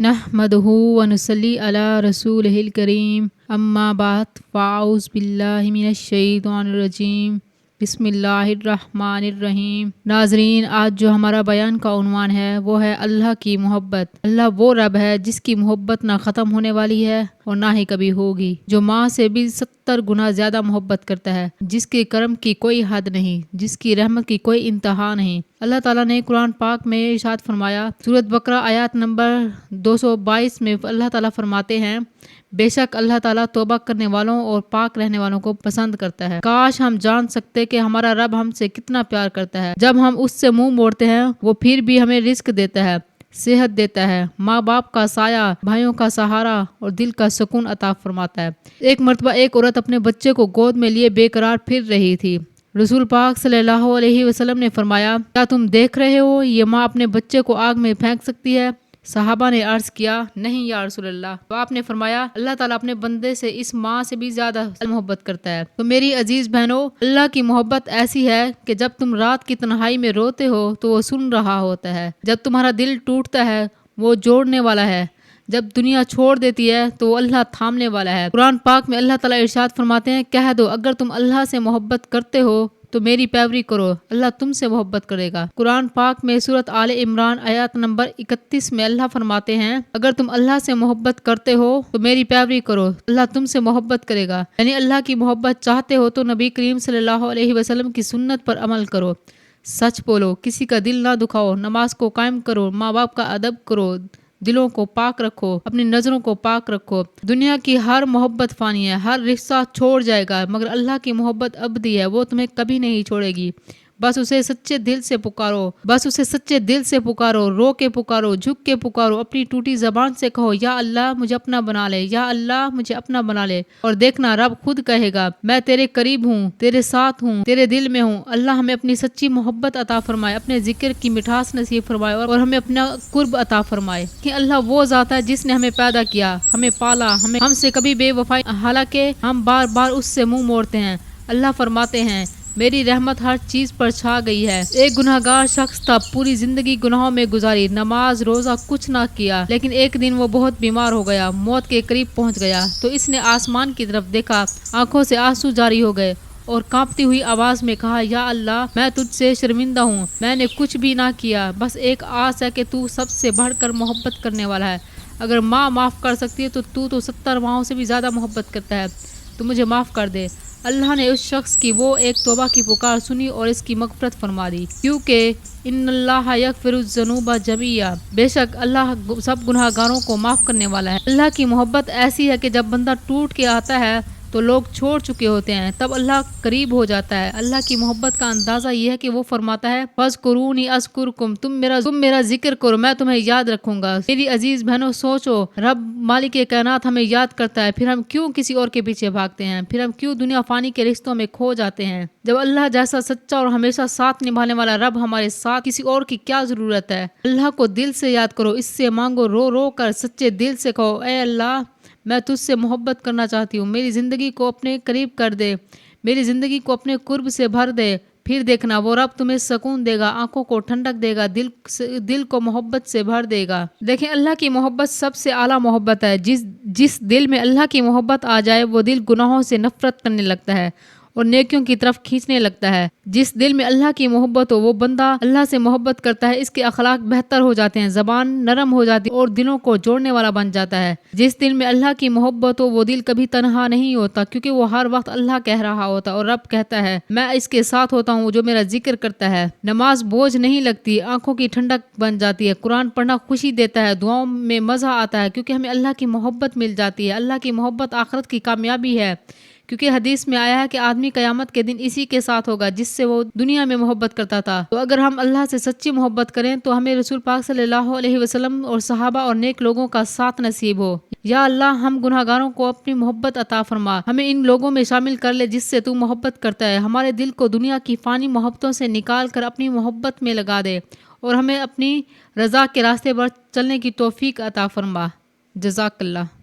نحمدہ ونصلی علی رسولہ الکریم اما بعد فاعوذ باللہ من الشیطان الرجیم بسم اللہ الرحمن الرحیم۔ ناظرین، آج جو ہمارا بیان کا عنوان ہے وہ ہے اللہ کی محبت۔ اللہ وہ رب ہے جس کی محبت نہ ختم ہونے والی ہے اور نہ ہی کبھی ہوگی، جو ماں سے بھی 70 گنا زیادہ محبت کرتا ہے، جس کے کرم کی کوئی حد نہیں، جس کی رحمت کی کوئی انتہا نہیں۔ اللہ تعالیٰ نے قرآن پاک میں ارشاد فرمایا، سورۃ بقرہ آیات نمبر 222 میں اللہ تعالیٰ فرماتے ہیں، بے شک اللہ تعالیٰ توبہ کرنے والوں اور پاک رہنے والوں کو پسند کرتا ہے۔ کاش ہم جان سکتے کہ ہمارا رب ہم سے کتنا پیار کرتا ہے۔ جب ہم اس سے منہ موڑتے ہیں وہ پھر بھی ہمیں رزق دیتا ہے، صحت دیتا ہے، ماں باپ کا سایہ، بھائیوں کا سہارا اور دل کا سکون عطا فرماتا ہے۔ ایک مرتبہ ایک عورت اپنے بچے کو گود میں لیے بے قرار پھر رہی تھی۔ رسول پاک صلی اللہ علیہ وسلم نے فرمایا، کیا تم دیکھ رہے ہو یہ ماں اپنے بچے کو آگ میں پھینک سکتی ہے؟ صحابہ نے عرض کیا، نہیں یا رسول اللہ۔ تو آپ نے فرمایا، اللہ تعالیٰ اپنے بندے سے اس ماں سے بھی زیادہ محبت کرتا ہے۔ تو میری عزیز بہنوں، اللہ کی محبت ایسی ہے کہ جب تم رات کی تنہائی میں روتے ہو تو وہ سن رہا ہوتا ہے، جب تمہارا دل ٹوٹتا ہے وہ جوڑنے والا ہے، جب دنیا چھوڑ دیتی ہے تو اللہ تھامنے والا ہے۔ قرآن پاک میں اللہ تعالیٰ ارشاد فرماتے ہیں، کہہ دو اگر تم اللہ سے محبت کرتے ہو تو میری پیروی کرو، اللہ تم سے محبت کرے گا۔ قرآن پاک میں سورۃ آل عمران آیات نمبر 31 میں اللہ فرماتے ہیں، اگر تم اللہ سے محبت کرتے ہو تو میری پیروی کرو، اللہ تم سے محبت کرے گا۔ یعنی اللہ کی محبت چاہتے ہو تو نبی کریم صلی اللہ علیہ وسلم کی سنت پر عمل کرو، سچ بولو، کسی کا دل نہ دکھاؤ، نماز کو قائم کرو، ماں باپ کا ادب کرو، دلوں کو پاک رکھو، اپنی نظروں کو پاک رکھو۔ دنیا کی ہر محبت فانی ہے، ہر رشتہ چھوڑ جائے گا، مگر اللہ کی محبت ابدی ہے، وہ تمہیں کبھی نہیں چھوڑے گی۔ بس اسے سچے دل سے پکارو، بس اسے سچے دل سے پکارو، رو کے پکارو، جھک کے پکارو، اپنی ٹوٹی زبان سے کہو، یا اللہ مجھے اپنا بنا لے، یا اللہ مجھے اپنا بنا لے، اور دیکھنا رب خود کہے گا، میں تیرے قریب ہوں، تیرے ساتھ ہوں، تیرے دل میں ہوں۔ اللہ ہمیں اپنی سچی محبت عطا فرمائے، اپنے ذکر کی مٹھاس نصیب فرمائے اور ہمیں اپنا قرب عطا فرمائے کہ اللہ وہ ذات ہے جس نے ہمیں پیدا کیا، ہمیں پالا، ہم سے کبھی بے وفائی، حالانکہ ہم بار بار اس سے منہ موڑتے ہیں۔ اللہ فرماتے ہیں، میری رحمت ہر چیز پر چھا گئی ہے۔ ایک گناہگار شخص تھا، پوری زندگی گناہوں میں گزاری، نماز روزہ کچھ نہ کیا، لیکن ایک دن وہ بہت بیمار ہو گیا، موت کے قریب پہنچ گیا تو اس نے آسمان کی طرف دیکھا، آنکھوں سے آنسو جاری ہو گئے اور کانپتی ہوئی آواز میں کہا، یا اللہ میں تجھ سے شرمندہ ہوں، میں نے کچھ بھی نہ کیا، بس ایک آس ہے کہ تو سب سے بڑھ کر محبت کرنے والا ہے، اگر ماں معاف کر سکتی ہے تو 70 ماؤں سے بھی زیادہ محبت کرتا ہے، تو مجھے معاف کر دے۔ اللہ نے اس شخص کی وہ ایک توبہ کی پکار سنی اور اس کی مغفرت فرما دی، کیونکہ ان اللہ یغفر الذنوب جميعا، بے شک اللہ سب گناہگاروں کو معاف کرنے والا ہے۔ اللہ کی محبت ایسی ہے کہ جب بندہ ٹوٹ کے آتا ہے تو لوگ چھوڑ چکے ہوتے ہیں، تب اللہ قریب ہو جاتا ہے۔ اللہ کی محبت کا اندازہ یہ ہے کہ وہ فرماتا ہے، فاذکرونی اذکرکم، تم میرا ذکر کرو میں تمہیں یاد رکھوں گا۔ میری عزیز بہنوں، سوچو، رب مالک کائنات ہمیں یاد کرتا ہے، پھر ہم کیوں کسی اور کے پیچھے بھاگتے ہیں، پھر ہم کیوں دنیا فانی کے رشتوں میں کھو جاتے ہیں؟ جب اللہ جیسا سچا اور ہمیشہ ساتھ نبھانے والا رب ہمارے ساتھ، کسی اور کی کیا ضرورت ہے؟ اللہ کو دل سے یاد کرو، اس سے مانگو، رو رو کر سچے دل سے کہو، اے اللہ میں تجھ سے محبت کرنا چاہتی ہوں، میری زندگی کو اپنے قریب کر دے، میری زندگی کو اپنے قرب سے بھر دے۔ پھر دیکھنا وہ رب تمہیں سکون دے گا، آنکھوں کو ٹھنڈک دے گا، دل کو محبت سے بھر دے گا۔ دیکھیں، اللہ کی محبت سب سے اعلیٰ محبت ہے۔ جس دل میں اللہ کی محبت آ جائے وہ دل گناہوں سے نفرت کرنے لگتا ہے اور نیکیوں کی طرف کھینچنے لگتا ہے۔ جس دل میں اللہ کی محبت ہو وہ بندہ اللہ سے محبت کرتا ہے، اس کے اخلاق بہتر ہو جاتے ہیں، زبان نرم ہو جاتی ہے اور دلوں کو جوڑنے والا بن جاتا ہے۔ جس دل میں اللہ کی محبت ہو وہ دل کبھی تنہا نہیں ہوتا، کیونکہ وہ ہر وقت اللہ کہہ رہا ہوتا اور رب کہتا ہے، میں اس کے ساتھ ہوتا ہوں جو میرا ذکر کرتا ہے۔ نماز بوجھ نہیں لگتی، آنکھوں کی ٹھنڈک بن جاتی ہے، قرآن پڑھنا خوشی دیتا ہے، دعاؤں میں مزہ آتا ہے، کیونکہ ہمیں اللہ کی محبت مل جاتی ہے۔ اللہ کی محبت آخرت کی کامیابی ہے، کیونکہ حدیث میں آیا ہے کہ آدمی قیامت کے دن اسی کے ساتھ ہوگا جس سے وہ دنیا میں محبت کرتا تھا۔ تو اگر ہم اللہ سے سچی محبت کریں تو ہمیں رسول پاک صلی اللہ علیہ وسلم اور صحابہ اور نیک لوگوں کا ساتھ نصیب ہو۔ یا اللہ ہم گناہگاروں کو اپنی محبت عطا فرما، ہمیں ان لوگوں میں شامل کر لے جس سے تو محبت کرتا ہے، ہمارے دل کو دنیا کی فانی محبتوں سے نکال کر اپنی محبت میں لگا دے اور ہمیں اپنی رضا کے راستے پر چلنے کی توفیق عطا فرما۔ جزاک اللہ۔